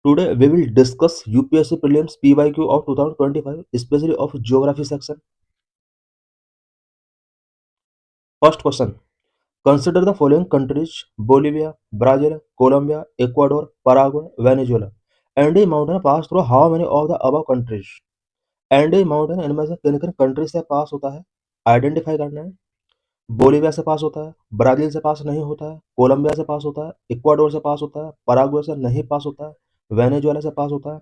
Today we will discuss UPSC Prelims PYQ of 2025, especially of Geography section. First question. Consider the following countries: Bolivia, Brazil, Colombia, Ecuador, Paraguay, Venezuela. Andes Mountain pass through how many of the above countries? Andy mountain इनमें से किन किन country से pass होता है identify करना है। Bolivia से पास होता है, ब्राजील से पास नहीं होता है, कोलंबिया से पास होता है, इक्वाडोर से पास होता है, पराग्वे से नहीं पास होता है, वेनेजुएला से पास होता है।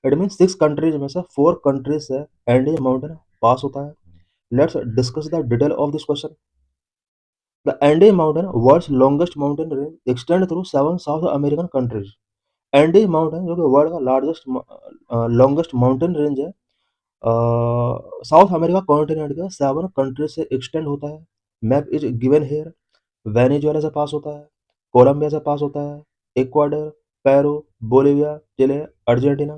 इट मीन 6 कंट्रीज में से 4 कंट्रीज से एंडी माउंटेन पास होता है। Let's discuss the detail of this question. The Andes mountain world's longest mountain range extend through 7 South American countries. Andes mountain जो कि वर्ल्ड का लार्जेस्ट लॉन्गेस्ट माउंटेन रेंज है, South America continent के 7 countries से extend होता है। Map is given here. Venezuela से pass होता है, कोलंबिया से पास होता है, Ecuador, Peru, Bolivia, Chile, Argentina.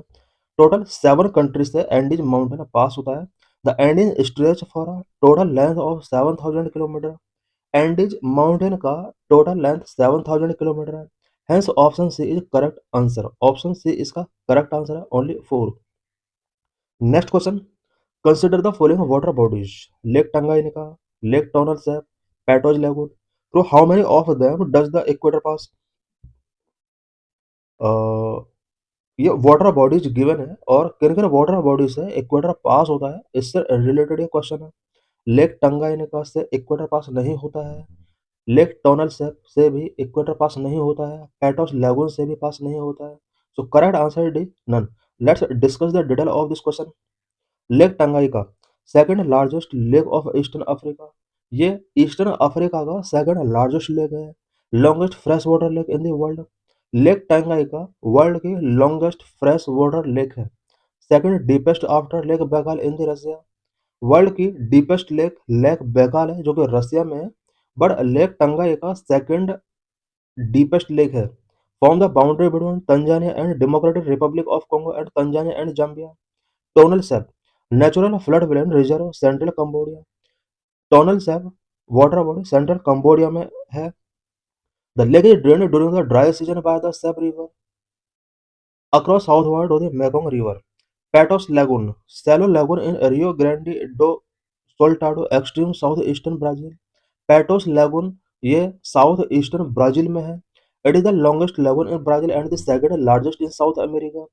Total 7 countries से एंडीज माउंटेन पास होता है। The Andes stretch for a total length of 7,000 kilometre. Andes mountain का टोटल लेंथ 7,000 किलोमीटर है। Hence option C is correct answer. Option C इसका correct answer है, only 4। Next question. Consider the following water bodies: lake Tanganyika, lake Tonle Sap, Patos lagoon. Through how many of them does the equator pass? ये water bodies given है और किन किन water bodies से equator पास होता है, इससे रिलेटेड ये क्वेश्चन है। लेक टंगाइनिका से इक्वेटर पास नहीं होता है, लेक टोनल सैप से भी इक्वेटर पास नहीं होता है, पैटोज लेगून से भी पास नहीं होता है। So correct answer D, none. Let's discuss the detail of this question. Lake Tanganyika second largest lake of eastern Africa. ये ईस्टर्न अफ्रीका का सेकंड लार्जेस्ट लेक है। Longest fresh water lake in the world. Lake Tanganyika world की longest fresh water lake है। Second deepest after lake Baikal in the Russia. World की deepest lake lake Baikal है जो कि Russia में है, but lake Tanganyika second deepest lake है। Form the boundary between Tanzania and Democratic Republic of Congo and Tanzania and Zambia. Tonle Sap natural flood plain reserve central Cambodia. Tonle Sap water body central Cambodia में है। The lake is drained during the dry season by the Sap river across southward of the Mekong river. Patos lagoon shallow lagoon in Rio Grande do Sul extreme south eastern Brazil. Patos lagoon ये south eastern Brazil में है। It is the longest lagoon in Brazil and the second largest in South America.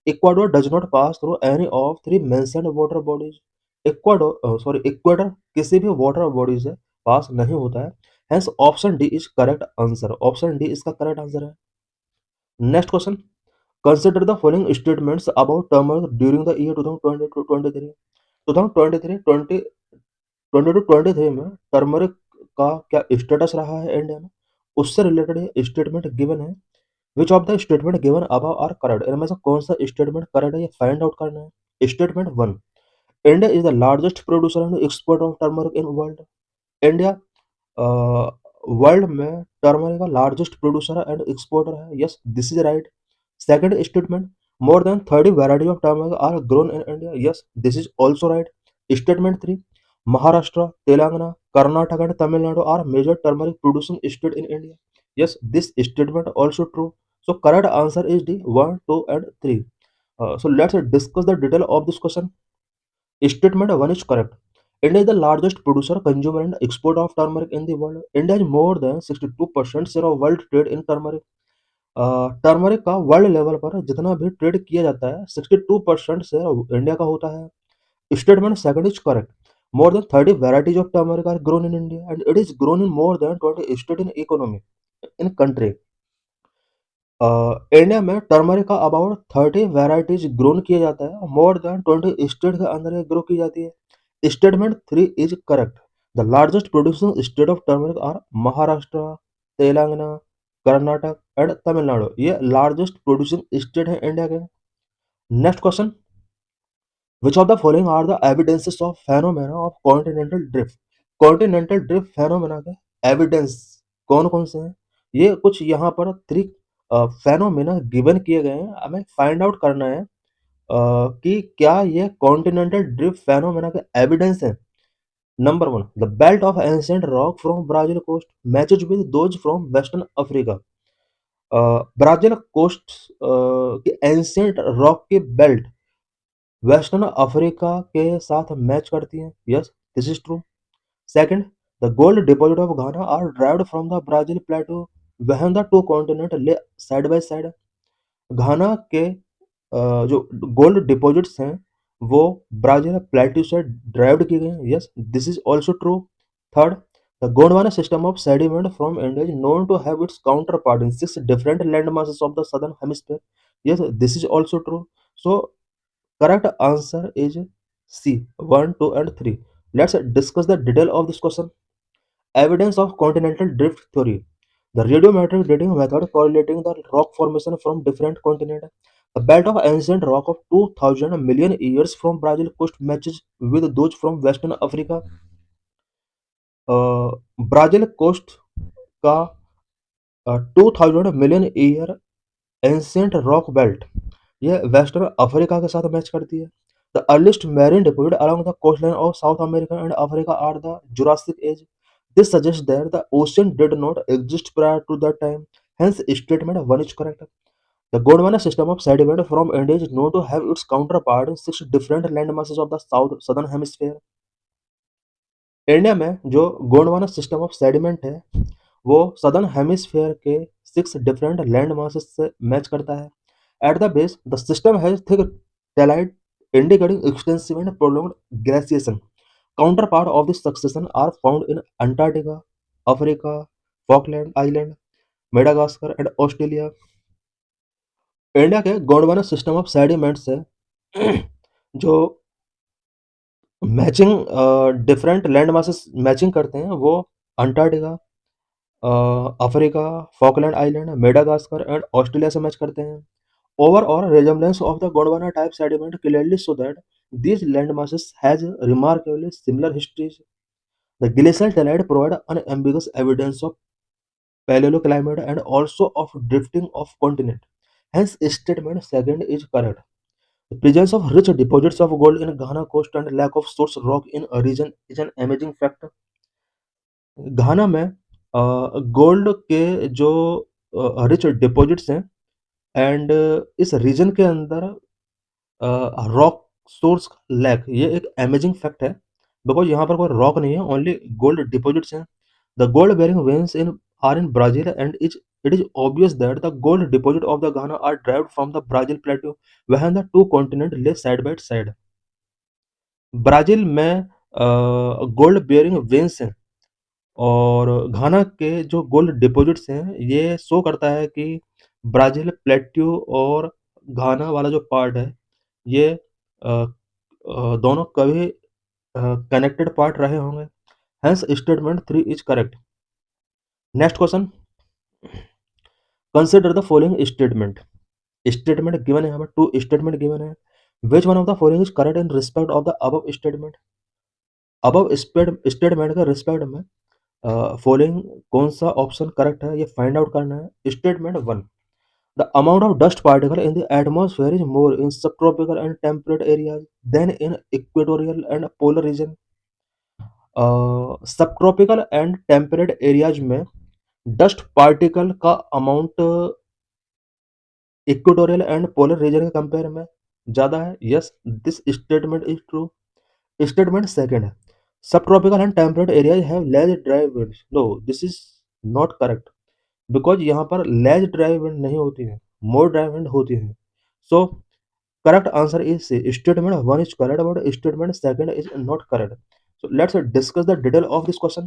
Ecuador does not pass through any of 3 mentioned water bodies. Ecuador किसी भी water body से pass नहीं होता है। Hence option D is correct answer. Option D इसका correct answer है। Next question. Consider the following statements about turmeric during the year 2020 to 23। 2023 20 to 23 में turmeric का क्या स्टेटस रहा है इंडिया में, उससे रिलेटेड ये स्टेटमेंट गिवन है। Which of the statement given above are correct? इनमें से कौन सा स्टेटमेंट करेक्ट है ये फाइंड आउट करना है। Statement 1, India is the largest producer and exporter of turmeric in world. India world में टर्मरिक का लार्जेस्ट प्रोड्यूसर एंड एक्सपोर्टर है। Yes, this is right. Second statement, more than 30 variety of turmeric are grown in India. Yes, this is also right. Statement 3, Maharashtra, Telangana, Karnataka and Tamil Nadu are major turmeric producing state in India. Yes, this statement also true. So correct answer is D, 1, 2 and 3. So let's discuss the detail of this question. Statement 1 is correct. India is the largest producer, consumer and export of turmeric in the world. India has more than 62% share of world trade in turmeric. Turmeric का world level पर जितना भी trade किया जाता है 62% share India का होता है। Statement second is correct. More than 30 varieties of turmeric are grown in India and it is grown in more than 20 states in economy in country। India में टर्मरिक का अबाउट 30 वेराइटीज ग्रोन किया जाता है। More than 20 state के अंदर ये grow की जाती है। Statement 3 is correct. The largest producing state of turmeric are Maharashtra, Telangana, Karnataka and Tamil Nadu. ये लार्जेस्ट प्रोड्यूसिंग स्टेट है इंडिया के। Next question. Which of the following are the evidences of phenomena of continental drift? Continental drift phenomena के evidence कौन कौन से हैं? ये कुछ यहाँ पर 3 फेनोमेना गिवन किए गए हैं। हमें फाइंड आउट करना है कि क्या ये कॉन्टिनेंटल ड्रिफ्ट फेनोमेना के एविडेंस है। Number 1, the belt of ancient rock from Brazil coast matches with those from western Africa. Brazil coast की एंशिएंट रॉक की बेल्ट वेस्टर्न अफ्रीका के साथ मैच करती हैं। Yes, this is true. Second, the gold deposit of Ghana are derived from the Brazil plateau when the two continents lay side by side. घाना के जो gold deposits हैं वो Brazil plateau से derived किए गए हैं। Yes, this is also true. Third, the Gondwana system of sediment from India is known to have its counterpart in 6 different land masses of the southern hemisphere. Yes, this is also true. So correct answer is C, 1, 2 and 3. Let's discuss the detail of this question. Evidence of continental drift theory. The radiometric dating method correlating the rock formation from different continents. The belt of ancient rock of 2000 million years from Brazil coast matches with those from Western Africa. Brazil coast का 2000 million year ancient rock belt ये western Africa के साथ match करती है। The earliest marine deposit along the coastline of South America and Africa are the Jurassic age. This suggests that the ocean did not exist prior to that time. Hence, statement 1 is correct. The Gondwana system of sediment from India is known to have its counterpart in 6 different landmasses of the southern hemisphere. India में जो Gondwana system of sediment है वो southern hemisphere के 6 different land masses से match करता है। At the base the system has thick tillite indicating extensive and prolonged glaciation. Counterpart of this succession are found in Antarctica, Africa, Falkland Island, Madagascar and Australia. India के Gondwana system of sediments है जो matching different land masses matching करते हैं वो Antarctica, Africa, Falkland island, Madagascar and Australia से match करते हैं। Overall resemblance of the Gondwana type sediment clearly show that these land masses has remarkably similar histories. The glacial tellide provide unambiguous evidence of paleoclimate and also of drifting of continent. Hence, statement second is correct. The presence of rich deposits of gold in Ghana coast and lack of source rock in a region is an amazing fact. घाना में gold के जो rich deposits हैं and इस reason के अंदर rock source lack ये एक amazing fact है बिकॉज यहाँ पर कोई रॉक नहीं है, ओनली गोल्ड डिपॉजिट्स हैं। The gold bearing veins in are in Brazil and it is obvious that the gold deposit of the Ghana are derived from the Brazil plateau when the two continent lay side by side. Brazil में gold bearing veins हैं और घाना के जो gold deposits हैं ये show करता है कि ब्राज़ील प्लेट्यू और घाना वाला जो पार्ट है ये दोनों कभी कनेक्टेड पार्ट रहे होंगे। Hence statement 3 is correct. Next question, consider the following statement. Statement given है, यहाँ पर 2 स्टेटमेंट गिवन है। विच one of the following is correct in respect of the above statement. Above statement के रिस्पेक्ट में following कौन सा ऑप्शन करेक्ट है ये फाइंड आउट करना है। Statement 1, the amount of dust particle in the atmosphere is more in subtropical and temperate areas than in equatorial and polar region. Subtropical and temperate areas में dust particle का amount equatorial and polar region के compare में ज़्यादा है। Yes, this statement is true. Statement second है, subtropical and temperate areas have less dry winds. No, this is not correct because यहाँ पर less dry wind नहीं होती है, मोर ड्राई विंड होती है। So correct answer is C. Statement 1 is correct but statement 2 is not correct. So let's discuss the detail of this question.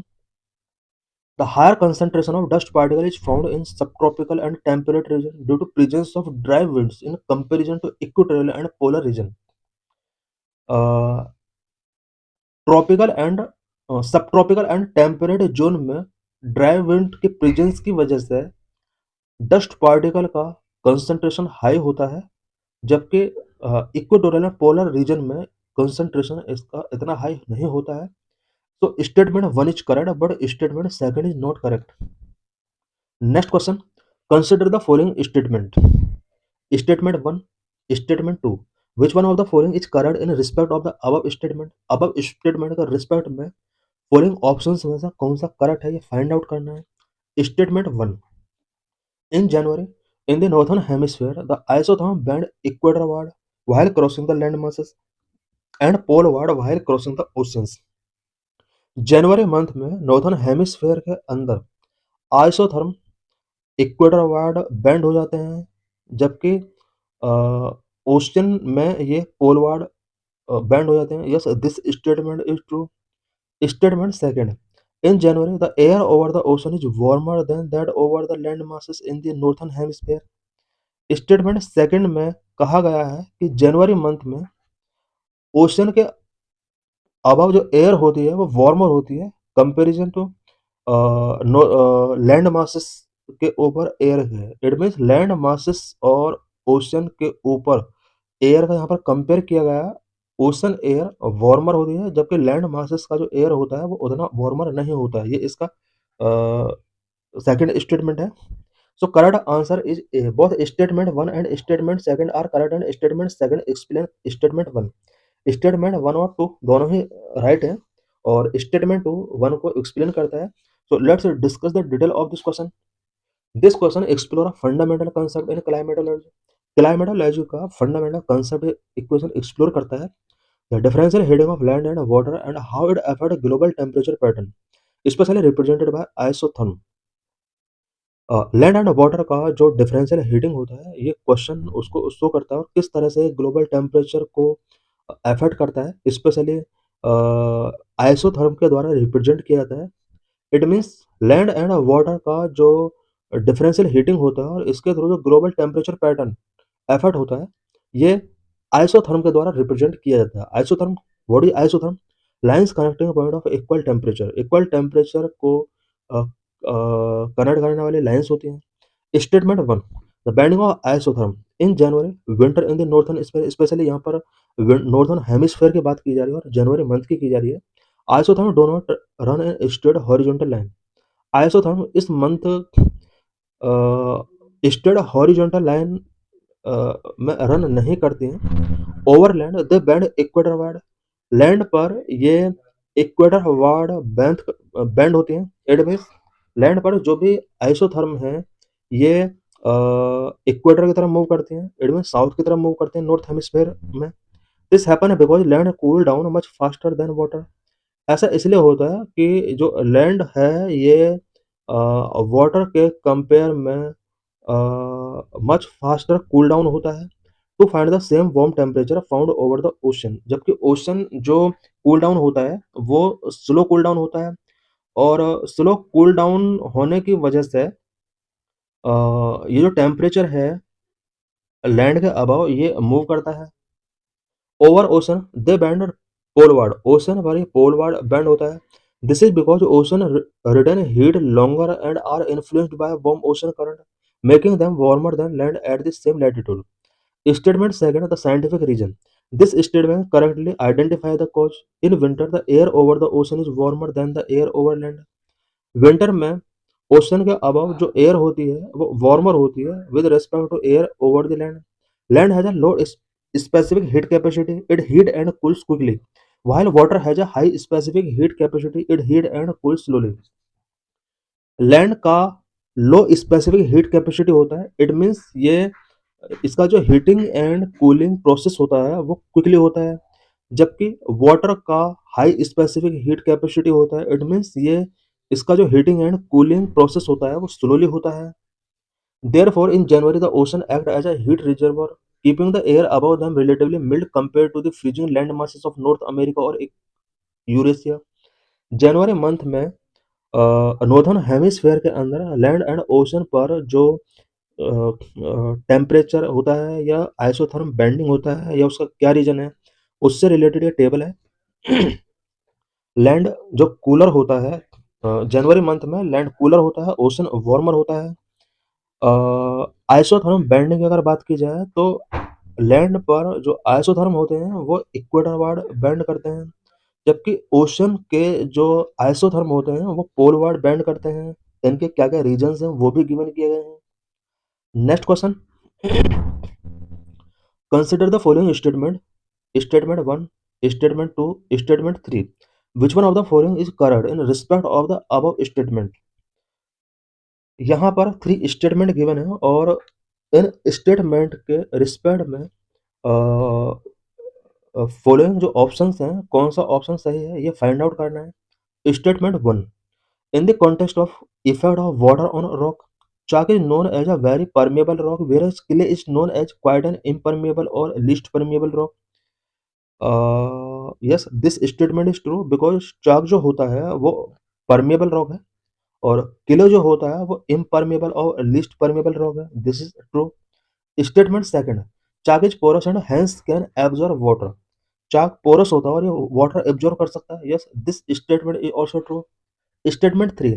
The higher concentration of dust particle is found in subtropical and temperate region due to presence of dry winds in comparison to equatorial and polar region. Tropical and subtropical and temperate zone में dry wind के presence की वजह से dust particle का concentration high होता है, जबकि equatorial and polar reason में कंसंट्रेशन इसका इतना हाई नहीं होता है। तो statement 1 is correct but statement 2 is not correct. Next question, consider the following statement. Statement 1, statement 2, which one of the following is correct in respect of the above statement. Above statement का respect में following options में से कौन सा correct है ये find out करना है। Statement 1, in January In the northern hemisphere, the isotherm bend equatorward while crossing the land masses and poleward while crossing the oceans. January month में नॉर्दर्न हेमिस्फेयर के अंदर आइसोथर्म इक्वेटरवार्ड बेंड हो जाते हैं, जबकि ओशन में ये पोलवार्ड बेंड हो जाते हैं. Yes, this statement is true. Statement second, in January the air over the ocean is warmer than that over the land masses in the northern hemisphere. Statement second में कहा गया है कि जनवरी मंथ में ओशन के अबव जो air होती है वो वार्मर होती है कंपैरिजन टू लैंड मासेस के ऊपर एयर है. इट मीन्स लैंड मासेस और ओशन के ऊपर एयर का यहाँ पर कंपेयर किया गया. ओशन एयर वार्मर होती है, जबकि लैंड मासेस का जो एयर होता है वो उतना वार्मर नहीं होता है. ये इसका सेकंड स्टेटमेंट है. So correct answer is A. Both statement one and statement second are correct and statement second explain statement one. Statement one और टू दोनों ही राइट है और स्टेटमेंट टू वन को एक्सप्लेन करता है. So let's discuss the detail of this question. This question explore a fundamental concept in climatology. Climatology का fundamental concept equation explore करता है. The differential heating of land and water and how it affect global temperature pattern, specially represented by isotherm. Land and water का जो differential heating होता है, ये question उसको show करता है और किस तरह से ग्लोबल टेम्परेचर को अफेक्ट करता है, स्पेशली आइसोथर्म के द्वारा रिप्रेजेंट किया जाता है. It means land and water का जो डिफरेंशियल हीटिंग होता है और इसके थ्रू जो ग्लोबल टेम्परेचर पैटर्न एफर्ट होता है, ये आइसोथर्म के द्वारा रिप्रेजेंट किया जाता है. Isotherm, what is isotherm? Lines connecting point of equal temperature. Equal temperature को कनेक्ट करने वाली लाइंस होती हैं. Statement one, the bending of isotherm in January winter in the northern, especially यहाँ पर नॉर्थर्न हेमिस्फीयर की बात की जा रही है और जनवरी मंथ की जा रही है. Isotherm do not run in straight horizontal line. Isotherm इस मंथ स्ट्रेट हॉरिजॉन्टल लाइन में रन नहीं करती हैं. ओवर लैंड दे बैंड इक्वेटर वार्ड. लैंड पर ये इक्वेटर वार्ड बैंड होती हैं. इट मीन्स लैंड पर जो भी आइसोथर्म है ये इक्वेटर की तरफ मूव करती हैं. इट मीन्स साउथ की तरफ मूव करते हैं नॉर्थ हेमिस्फीयर में. This happen because land cool down much faster than water. ऐसा इसलिए होता है कि जो लैंड है ये वाटर के कंपेयर में मच फास्टर कूल डाउन होता है to find the same warm temperature found over the ocean. जबकि ओशन जो कूल डाउन होता है वो स्लो कूल डाउन होता है और स्लो कूल डाउन होने की वजह से ये जो टेम्परेचर है लैंड के अबव ये मूव करता है. Over ocean they bend poleward. Ocean पर ये पोलवार्ड बैंड होता है. This is because ocean retain heat longer and are influenced by warm ocean current making them warmer than land at the same latitude. Statement second, the scientific reason. This statement correctly identify the cause. In winter, the air over the ocean is warmer than the air over land. Winter में ocean के above जो air होती है वो warmer होती है with respect to air over the land. Land has a low specific heat capacity. It heat and cools quickly, while water has a high specific heat capacity. It heat and cools slowly. Land का लो specific heat capacity होता है. It means ये इसका जो heating and cooling process होता है वो quickly होता है, जबकि वाटर का हाई स्पेसिफिक हीट कैपेसिटी होता है. इट मीन्स ये इसका जो हीटिंग एंड कूलिंग प्रोसेस होता है वो स्लोली होता है. Therefore in January the ocean act as a heat reservoir keeping the air above them relatively mild compare to the freezing land masses of North America और Eurasia. जनवरी month में northern hemisphere के अंदर land and ocean पर जो temperature होता है या आइसोथर्म बेंडिंग होता है या उसका क्या रीजन है उससे रिलेटेड ये टेबल है. लैंड जो कूलर होता है जनवरी मंथ में लैंड कूलर होता है, ओशन वार्मर होता है. आइसोथर्म बेंडिंग की अगर बात की जाए तो लैंड पर जो आइसोथर्म होते हैं वो इक्वेटरवार्ड बेंड करते हैं, जबकि ओशन के जो आइसोथर्म होते हैं वो पोलवार्ड बेंड करते हैं. इनके क्या क्या रीजंस हैं वो भी गिवन किए गए हैं. Next question, consider the following statement. Statement one, statement two, statement three. Which one of the following is correct in respect of the above statement. यहाँ पर थ्री स्टेटमेंट गिवन है और इन स्टेटमेंट के रिस्पेक्ट में फॉलोइंग जो options हैं, कौन सा ऑप्शन सही है ये फाइंड आउट करना है। Statement 1, in the context of effect of water on a rock, chalk is known as a very permeable rock, whereas clay is known as quite an impermeable or least permeable rock. Yes, this statement is true because chalk जो होता है वो permeable rock है और clay जो होता है वो impermeable और least permeable rock है. This is true. Statement second, chalk is porous and hence can absorb water. chalk porous होता है और ये water absorb कर सकता है. Yes, this statement is also true. Statement 3,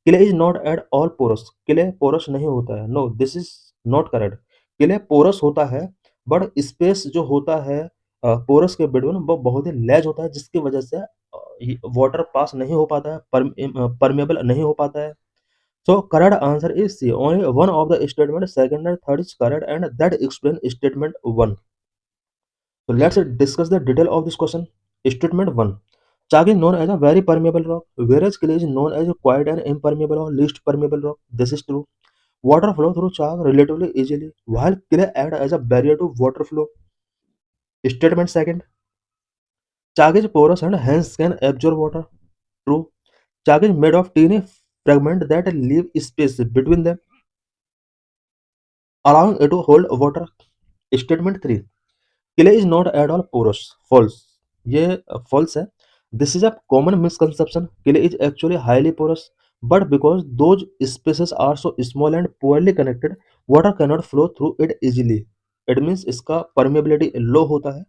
clay is not at all porous, clay porous नहीं होता है. No, this is not correct. Clay porous होता है बट स्पेस जो होता है पोरस के बिटवीन वो बहुत ही लैज होता है जिसकी वजह से वाटर पास नहीं हो पाता है, परमेबल नहीं हो पाता है. So correct answer is C, only one of the statement second and third is correct and that explain statement 1. So let's discuss the detail of this question. Statement 1. Chalk is known as a very permeable rock, whereas clay is known as a quiet and impermeable or least permeable rock. This is true. Water flow through chalk relatively easily, while clay acts as a barrier to water flow. Statement 2. Chalk is porous and hence can absorb water. True. Chalk is made of tiny fragments that leave space between them, allowing it to hold water. Statement 3. Clay is not at all porous. False. ये false है. This is a common misconception. Clay is actually highly porous, but because those spaces are so small and poorly connected, water cannot flow through it easily. It means इसका permeability low होता है.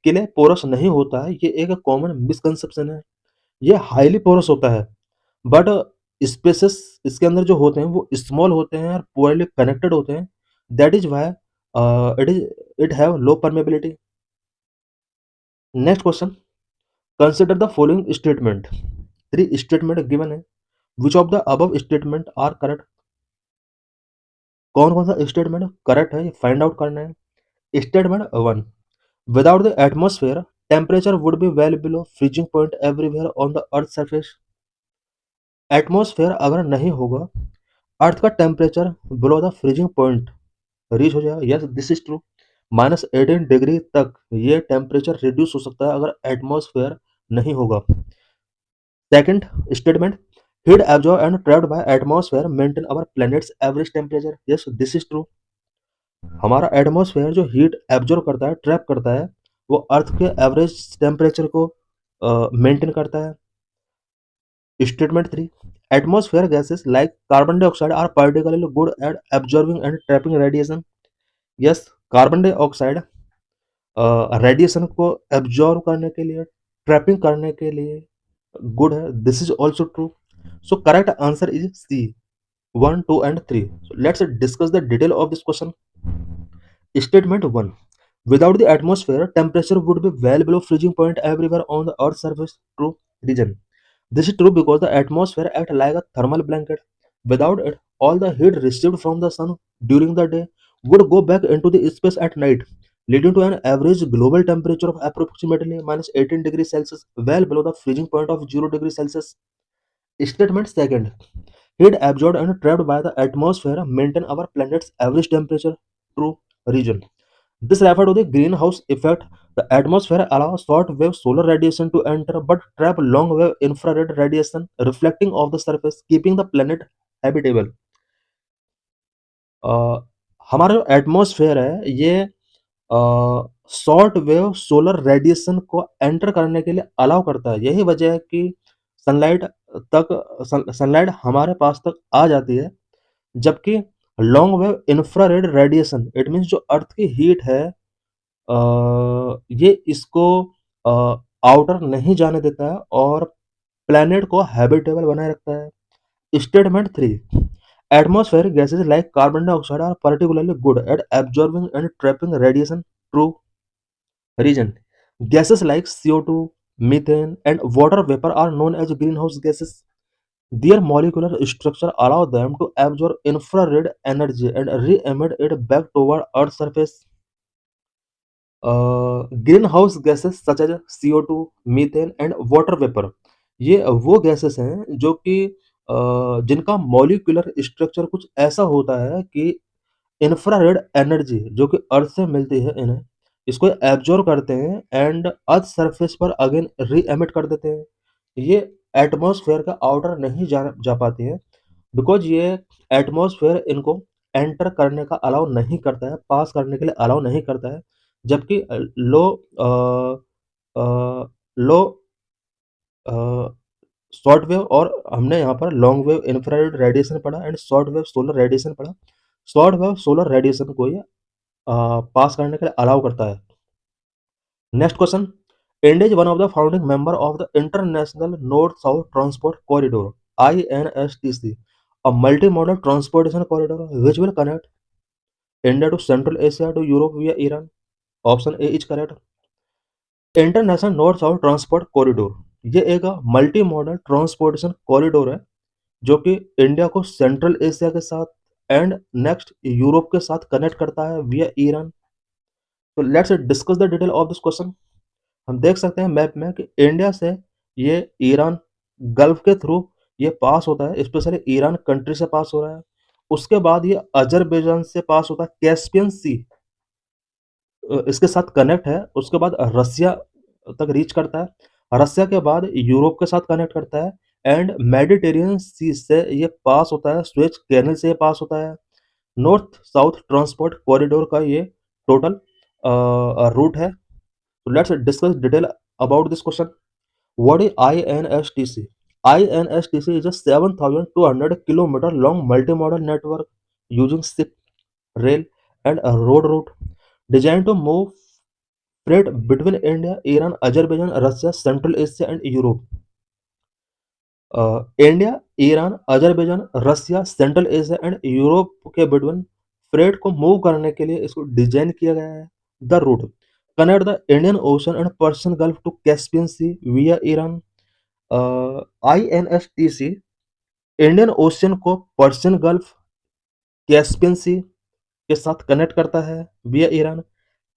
Clay porous नहीं होता है, ये एक common misconception है. ये हाईली पोरस होता है बट स्पेसेस इसके अंदर जो होते हैं वो स्मॉल होते हैं और पुअरली कनेक्टेड होते हैं. That is why it have low permeability. Next question, consider the following statement. 3 statement given है. Which of the above statement are correct. कौन कौन सा स्टेटमेंट करेक्ट है ये फाइंड आउट करना है. Statement 1, without the atmosphere temperature would be well below freezing point everywhere on the earth surface. Atmosphere अगर नहीं होगा अर्थ का temperature below the freezing point reach हो जाएगा. Yes, this is true. -18 degree तक ये टेम्परेचर रिड्यूस हो सकता है अगर एटमॉस्फेयर नहीं होगा. Second statement, heat absorb and trapped by atmosphere maintain our planet's average temperature. Yes, this is true. हमारा एटमॉस्फेयर जो हीट एब्जॉर्ब करता है, ट्रैप करता है, वो अर्थ के एवरेज टेम्परेचर को मेंटेन करता है. Statement 3, atmosphere gases like carbon dioxide are particularly good at absorbing and trapping radiation. Yes, carbon dioxide radiation को एब्जॉर्ब करने के लिए, ट्रैपिंग करने के लिए गुड है. This is also true. So correct answer is C, 1, 2 and 3. So let's discuss the detail of this question. Statement 1, without the atmosphere temperature would be well below freezing point everywhere on the earth's surface. True. Reason, this is true because the atmosphere acts like a thermal blanket. Without it, all the heat received from the sun during the day would go back into the space at night, leading to an average global temperature of approximately -18 degrees Celsius, well below the freezing point of 0 degrees Celsius. Statement second, heat absorbed and trapped by the atmosphere maintain our planet's average temperature. True. Reason, this refers to the greenhouse effect. The atmosphere allows short-wave solar radiation to enter but trap long-wave infrared radiation reflecting off the surface, keeping the planet habitable. हमारा जो atmosphere है ये short wave solar radiation को enter करने के लिए allow करता है. यही वजह है कि सनलाइट सनलाइट हमारे पास तक आ जाती है, जबकि long wave infrared radiation, it means जो अर्थ की हीट है ये इसको आउटर नहीं जाने देता है और प्लैनेट को हैबिटेबल बनाए रखता है. Statement 3, atmospheric gases like carbon dioxide are particularly good at absorbing and trapping radiation. True. Reason, gases like CO2, methane and water vapor are known as greenhouse gases. Their molecular structure allow them to absorb infrared energy and re-emit it back toward Earth's surface. Greenhouse gases such as CO2, methane and water vapour, ये वो gases हैं जो कि जिनका molecular structure कुछ ऐसा होता है कि इंफ्रारेड एनर्जी जो कि अर्थ से मिलती है इन्हें, इसको एब्ज़ॉर्ब करते हैं एंड अर्थ सरफेस पर अगेन री एमिट कर देते हैं। ये एटमॉस्फेयर का आउटर नहीं जा जा पाती हैं, बिकॉज़ ये एटमॉस्फेयर इनको एंटर करने का अलाउ नहीं करता है, पास करने के लिए अलाउ नहीं करता है। जबकि अ, लो अ, शॉर्ट वेव और हमने यहाँ पर लॉन्ग वेव इंफ्रारेड रेडिएशन पढ़ा and short wave solar radiation पढ़ा। शॉर्ट वेव सोलर रेडिएशन को ये पास करने के लिए अलाउ करता है। Next question, India is one of the founding member of the international north south transport corridor INSTC, a multimodal transportation corridor which will connect India to Central Asia to Europe via Iran. Option A is correct. International north south transport corridor ये एक multi modal transportation corridor है जो कि India को central Asia के साथ and next Europe के साथ कनेक्ट करता है विया ईरान। तो let's discuss the detail of this question. हम देख सकते हैं मैप में कि इंडिया से ये ईरान गल्फ के थ्रू ये पास होता है, स्पेशली ईरान कंट्री से पास हो रहा है। उसके बाद ये अजरबैजान से पास होता है, कैस्पियन सी इसके साथ कनेक्ट है। उसके बाद रसिया तक रीच करता है, रसिया के बाद यूरोप के साथ कनेक्ट करता है एंड मेडिटेरियन सी से ये पास होता है, स्वेज कैनल से ये पास होता है। नॉर्थ साउथ ट्रांसपोर्ट कॉरिडोर का ये टोटल रूट है। So let's discuss detail about this question. What is INSTC? INSTC is a 7,200 kilometer long multimodal network using ship, rail, and a road route designed to move freight between India, Iran, Azerbaijan, Russia, Central Asia, and Europe. India, Iran, Azerbaijan, Russia, central Asia and Europe के between freight को move करने के लिए इसको design किया गया है। The route connect the Indian ocean and Persian gulf to Caspian sea via Iran. INSTC Indian ocean को पर्शियन गल्फ, कैस्पियन सी के साथ कनेक्ट करता है via Iran.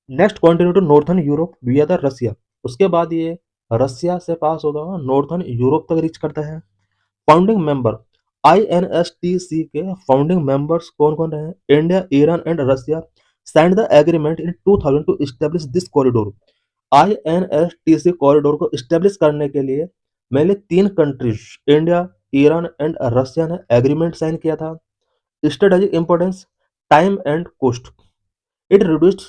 Next continue to northern Europe via the Russia. उसके बाद ये रसिया से पास होगा नॉर्थर्न यूरोप तक रीच करता है। फाउंडिंग मेंबर INSTC के फाउंडिंग मेंबर्स कौन कौन रहे? India, Iran and Russia signed the agreement in 2000 to establish this corridor. INSTC corridor को एस्टेब्लिश करने के लिए mainly 3 countries India, Iran and Russia ने एग्रीमेंट साइन किया था। Strategic importance, time and cost, it reduced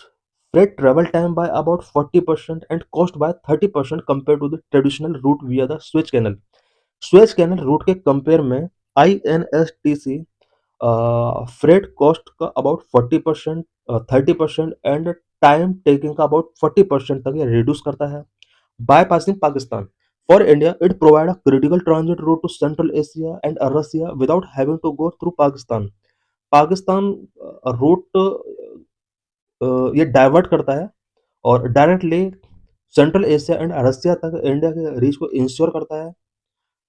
freight travel time by about 40% and cost by 30% compared to the traditional route via the Suez Canal. Suez canal route के compare में INSTC freight cost का about 40%, 30% and time taking का about 40% तक ये reduce करता है। Bypassing Pakistan for India, it provide a critical transit route to Central Asia and Russia without having to go through Pakistan. Pakistan route ये divert करता है और directly Central Asia and Russia तक इंडिया के रीच को इंश्योर करता है।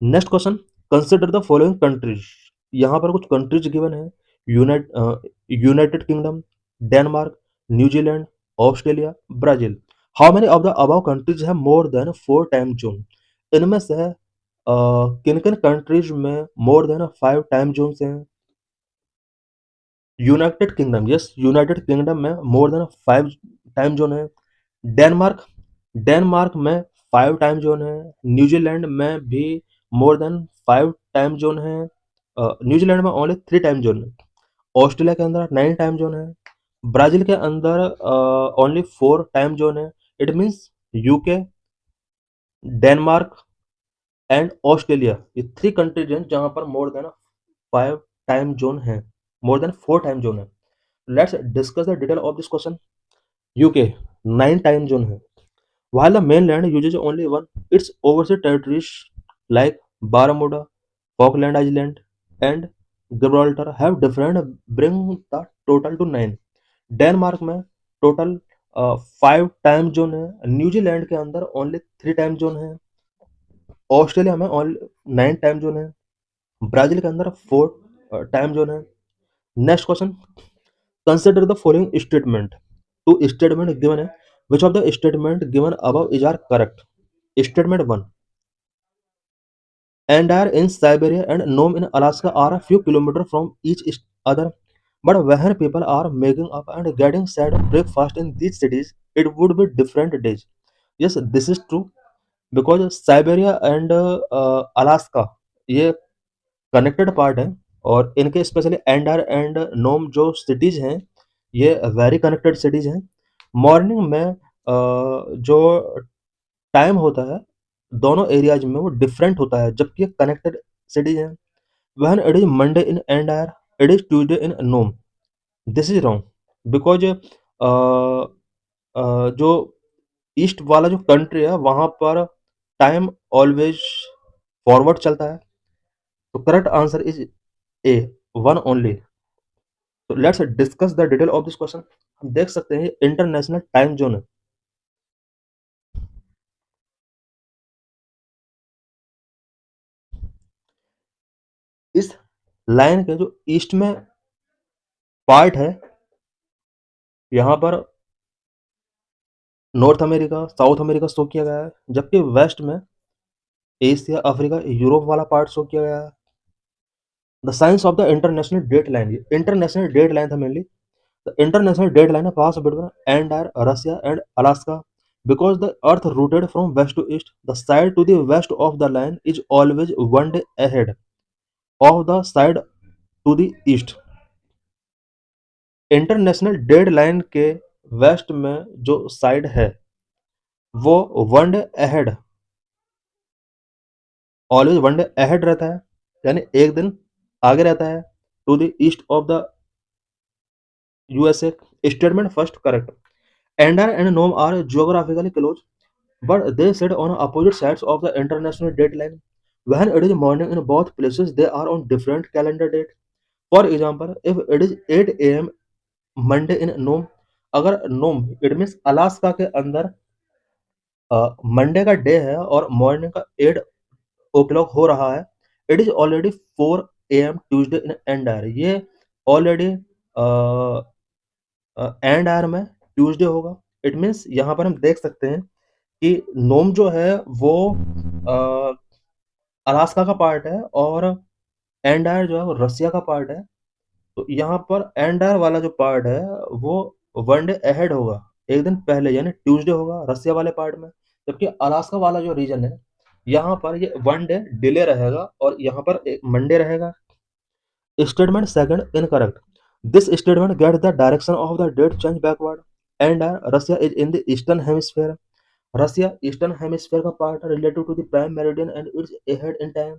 Next question, consider the following countries. यहाँ पर कुछ कंट्रीज गिवन है, United kingdom, Denmark, New Zealand, Australia, Brazil. How many of the above countries have more than 4 time zone? इनमें से किन किन कंट्रीज में मोर देन 5 टाइम जोन हैं? United kingdom, yes, United kingdom में मोर देन 5 टाइम जोन है। Denmark, Denmark में 5 time zone है। न्यूजीलैंड में भी मोर देन 5 टाइम जोन है। न्यूजीलैंड में ओनली 3 टाइम जोन है। ऑस्ट्रेलिया के अंदर 9 टाइम जोन है। ब्राजील के अंदर ओनली 4 टाइम जोन है। It means UK, Denmark and Australia, ये 3 कंट्रीज हैं जहां पर मोर देन 5 टाइम जोन है, मोर देन 4 टाइम जोन है। Let's discuss the detail of this question. UK 9 time zone है। While the mainland uses only one, its overseas territories like Bermuda, Falkland Island, and Gibraltar have different, bring the total to 9। Denmark में total 5 time zone है। New Zealand के अंदर only 3 time zone है। Australia में only 9 time zone है। Brazil के अंदर 4 time zone है। Next question, consider the following statement. 2 statement given है, which of the statement given above is are correct? Statement 1, Andar in Siberia and Nome in Alaska are a few kilometers from each other. But when people are making up and getting sad breakfast in these cities, it would be different days. Yes, this is true because Siberia and Alaska ये connected part है और इनके specially another and नोम जो cities हैं ये very connected cities हैं। Morning में जो टाइम होता है दोनों एरियाज में वो डिफरेंट होता है जबकि कनेक्टेड सिटीज हैं। When it is Monday in Anadyr it is Tuesday in Nome. This is wrong because जो ईस्ट वाला जो कंट्री है वहां पर टाइम ऑलवेज फॉरवर्ड चलता है। तो correct answer is A, one only. तो let's discuss the detail of this question. हम देख सकते हैं इंटरनेशनल टाइम जोन है। इस लाइन के जो ईस्ट में पार्ट है यहाँ पर North America South America show किया गया है जबकि वेस्ट में एशिया अफ्रीका यूरोप वाला पार्ट शो किया गया है। The science of the international date line, ये इंटरनेशनल डेट लाइन था mainly. The international date line pass between and Russia and Alaska because the earth rotated from west to east, the side to the west of the line is always one day ahead of the side to the east। International date line के west में जो side है वो one day ahead, always one day ahead रहता है यानी एक दिन आगे रहता है to the east of the USA. Statement first correct. एंडर and Nome are geographically close but they sit on opposite sides of the international deadline. When it is morning in both places, they are on different calendar date. For example, if it is 8 a.m. Monday in Nome, अगर नोम it means Alaska के अंदर Monday का day है और morning का 8 o'clock हो रहा है, it is already 4 a.m. Tuesday in Anadyr. ये ऑलरेडी एंडायर में ट्यूजडे होगा। इट मीन्स यहाँ पर हम देख सकते हैं कि नोम जो है वो अलास्का का पार्ट है और एंडायर जो है वो रसिया का पार्ट है। तो यहाँ पर एंडायर वाला जो पार्ट है वो वन डे अहेड होगा, एक दिन पहले यानी ट्यूसडे होगा रसिया वाले पार्ट में। जबकि अलास्का वाला जो रीजन है यहाँ पर ये वन डे डिले रहेगा और यहाँ पर एक मंडे रहेगा। Statement second incorrect. This statement get the direction of the date change backward and Russia is in the eastern hemisphere. Russia eastern hemisphere का पार्ट है related to the prime meridian and it's ahead in time.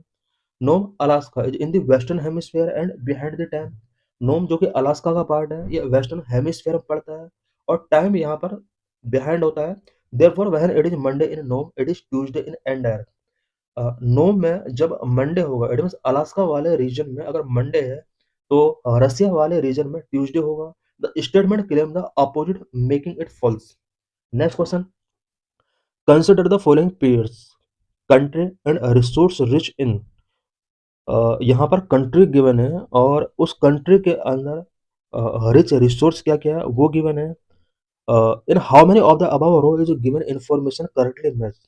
Nome Alaska is in the western hemisphere and behind the time. Nome जो कि Alaska का part है ये western hemisphere में पड़ता है और टाइम यहाँ पर बिहाइंड होता है। Therefore when it is Monday in Nome it is Tuesday in Anadyr. Nome में जब मंडे होगा इट मींस अलास्का वाले रीजन में अगर मंडे है तो रसिया वाले रीजन में ट्यूसडे होगा। The statement claim the opposite making it falls. Next question, consider the following pairs country and resource rich in. यहाँ पर कंट्री गिवन है और उस कंट्री के अंदर रिच रिसोर्स क्या क्या है वो गिवन है। In how many of the above row is given information correctly match.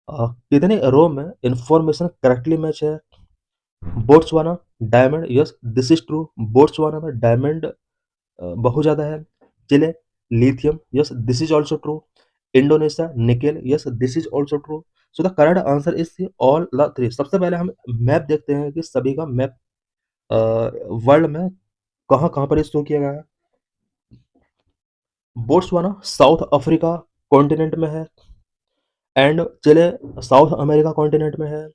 कितने रो में इंफॉर्मेशन करेक्टली मैच है। Botswana diamond, yes this is true. Botswana में डायमंड बहुत ज़्यादा है। Chile lithium, yes this is also true. Indonesia nickel, yes this is also true. So the correct answer is all the three. सबसे पहले हम map देखते हैं कि सभी का मैप वर्ल्ड में कहाँ कहाँ पर शो किया गया है। बोट्सवाना साउथ अफ्रीका कॉन्टिनेंट में है and Chile South America continent में है।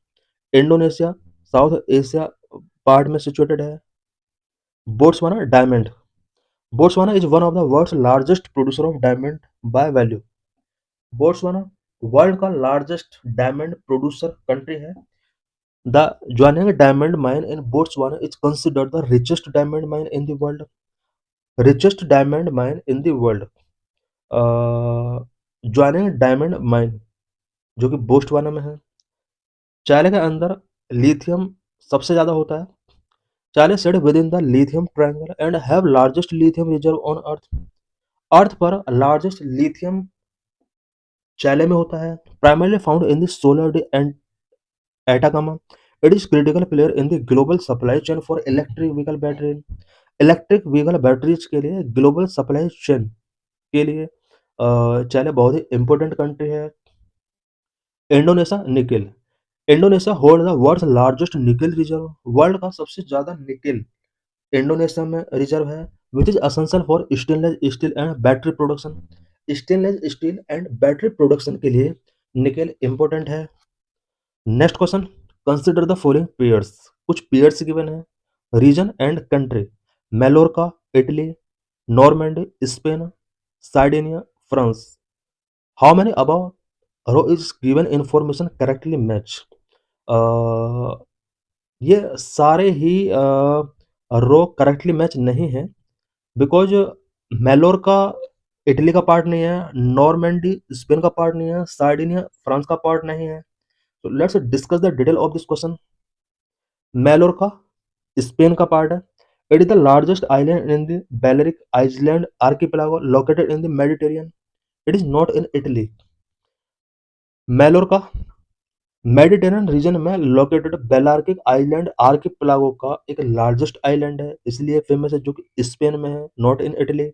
इंडोनेशिया साउथ एशिया पार्ट में सिचुएटेड है। Botswana diamond, Botswana is one of the world's largest producer of diamond by value. Botswana world का लार्जेस्ट डायमंड प्रोड्यूसर कंट्री है। The Jwaneng diamond mine in Botswana is considered the richest diamond mine in the world. Richest diamond mine in the world Jwaneng diamond mine जो कि Botswana में है। China के अंदर lithium सबसे ज़्यादा होता है। China sit with in the lithium triangle and have largest lithium reserve on earth. Earth पर लार्जेस्ट लिथियम चाइना में होता है। Primarily found in the solar Atacama. It is critical player in the global supply chain for electric vehicle battery. Electric vehicle batteries के लिए global supply chain के लिए China बहुत ही इंपॉर्टेंट कंट्री है। Indonesia nickel. Indonesia hold the world's largest nickel reserve. World का सबसे ज्यादा निकेल इंडोनेशिया में रिजर्व है, which is essential for stainless steel and battery production. Stainless steel and battery production के लिए निकेल इंपॉर्टेंट है। Next question, consider the following pairs. कुछ pairs given है, region and country. मेलोर्का Italy, Normandy Spain, Sardinia France. How many above row is given information correctly match. ये सारे ही row correctly match नहीं है, बिकॉज मेलोर्का इटली का part नहीं है, नॉर्मैंडी स्पेन का पार्ट नहीं है, सार्डिनिया फ्रांस का पार्ट नहीं है। So let's discuss the detail of this question. Mallorca, Spain का पार्ट है। It is the largest island in the Balearic Island archipelago located in the Mediterranean. It is not in Italy. Mallorca Mediterranean reason में located बेलार्किक island archipelago का एक largest island है, इसलिए famous है, जो कि स्पेन में है, not in Italy.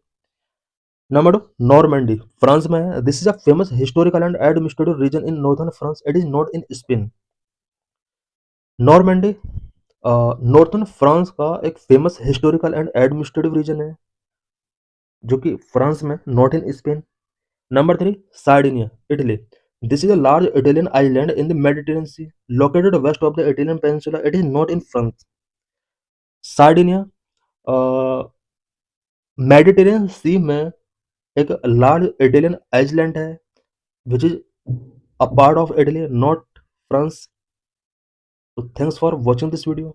Number 2, Normandy France में है। This is a famous historical and administrative region in northern France. It is not in Spain. Normandy northern France का एक famous historical and administrative region है, जो कि France में, not in Spain. Number 3, Sardinia Italy. This is a large Italian island in the Mediterranean sea located west of the Italian peninsula. It is not in France. Sardinia Mediterranean सी में एक large Italian island है, which is a part of Italy, not France. So thanks for watching this video.